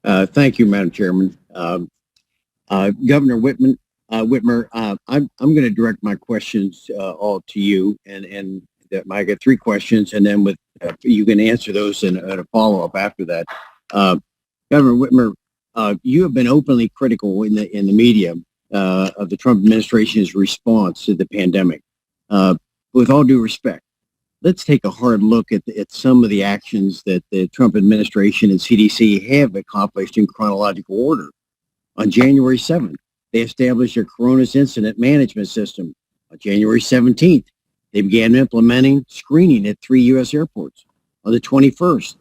Thank you, Madam Chairman. Governor Whitmer, I'm going to direct my questions all to you, and I got three questions, and then with you can answer those in a follow-up after that. Governor Whitmer, you have been openly critical in the media of the Trump administration's response to the pandemic. With all due respect, let's take a hard look at some of the actions that the Trump administration and CDC have accomplished in chronological order. On January 7th, they established a coronavirus incident management system. On January 17th, they began implementing screening at 3 U.S. airports. On the 21st,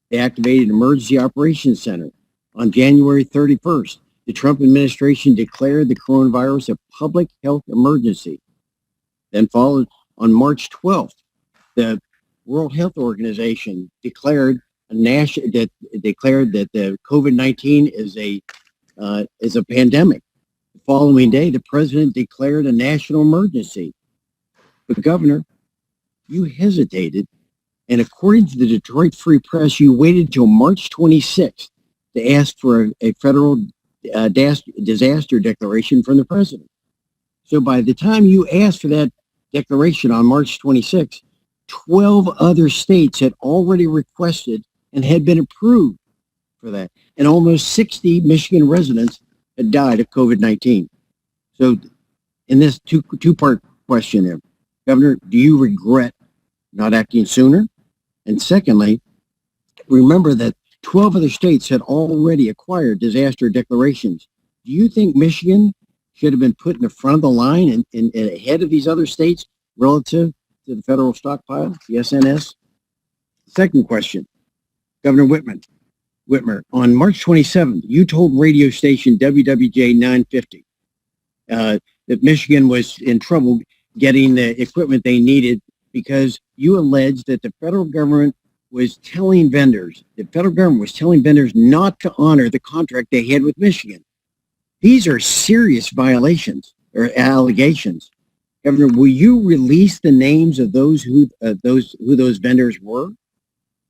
they activated an emergency operations center. On January 31st, the Trump administration declared the coronavirus a public health emergency. Then followed on March 12th, the World Health Organization declared that the COVID-19 is a pandemic. The following day, the president declared a national emergency. But Governor, you hesitated, and according to the Detroit Free Press, you waited till March 26th to ask for a federal disaster declaration from the president. So by the time you asked for that declaration on March 26th, 12 other states had already requested and had been approved for that. And almost 60 Michigan residents had died of COVID-19. So in this two-part question there, Governor, do you regret not acting sooner? And secondly, remember that 12 other states had already acquired disaster declarations. Do you think Michigan should have been put in the front of the line and ahead of these other states relative to the federal stockpile, the SNS? Second question, Governor Whitmer, on March 27th, you told radio station WWJ 950 that Michigan was in trouble getting the equipment they needed because you alleged that the federal government was telling vendors not to honor the contract they had with Michigan. These are serious violations or allegations. Governor, will you release the names of those who those vendors were?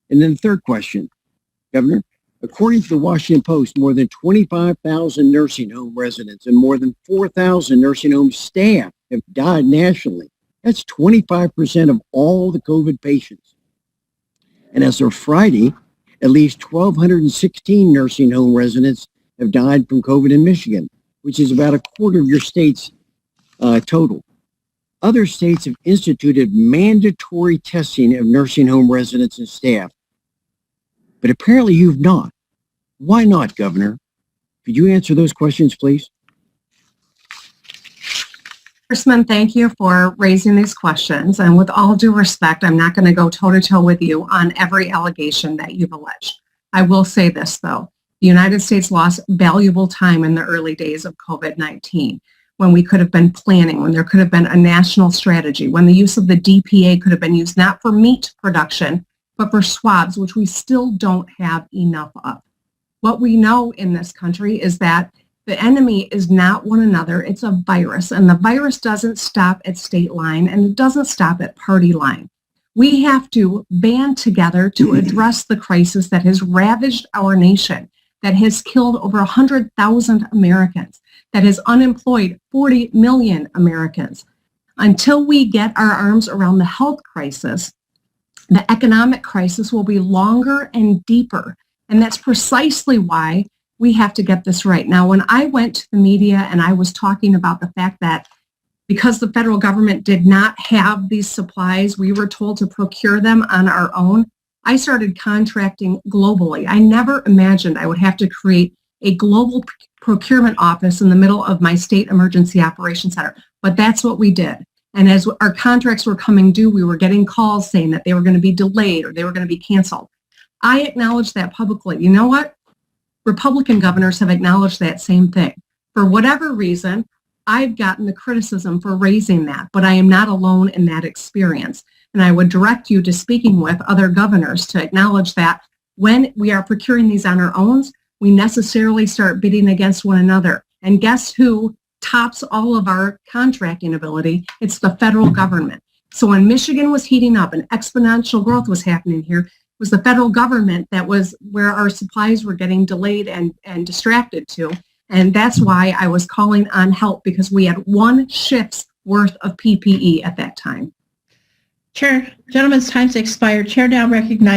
And then the third question, Governor, according to the Washington Post, more than 25,000 nursing home residents and more than 4,000 nursing home staff have died nationally. That's 25% of all the COVID patients. And as of Friday, at least 1,216 nursing home residents have died from COVID in Michigan, which is about a quarter of your state's total. Other states have instituted mandatory testing of nursing home residents and staff. But apparently you've not. Why not, Governor? Could you answer those questions, please? Congressman, thank you for raising these questions. And with all due respect, I'm not going to go toe-to-toe with you on every allegation that you've alleged. I will say this, though. The United States lost valuable time in the early days of COVID-19 when we could have been planning, when there could have been a national strategy, when the use of the DPA could have been used not for meat production, but for swabs, which we still don't have enough of. What we know in this country is that the enemy is not one another, it's a virus, and the virus doesn't stop at state line and it doesn't stop at party line. We have to band together to address the crisis that has ravaged our nation, that has killed over 100,000 Americans, that has unemployed 40 million Americans. Until we get our arms around the health crisis, the economic crisis will be longer and deeper. And that's precisely why we have to get this right. Now, when I went to the media and I was talking about the fact that because the federal government did not have these supplies, we were told to procure them on our own, I started contracting globally. I never imagined I would have to create a global procurement office in the middle of my state emergency operations center. But that's what we did. And as our contracts were coming due, we were getting calls saying that they were going to be delayed or they were going to be canceled. I acknowledged that publicly. You know what? Republican governors have acknowledged that same thing. For whatever reason, I've gotten the criticism for raising that, but I am not alone in that experience. And I would direct you to speaking with other governors to acknowledge that when we are procuring these on our own, we necessarily start bidding against one another. And guess who tops all of our contracting ability? It's the federal government. So when Michigan was heating up and exponential growth was happening here, was the federal government that was where our supplies were getting delayed and distracted to. And that's why I was calling on help, because we had one shift's worth of PPE at that time. Chair, gentleman's time's expired. Chair now recognizes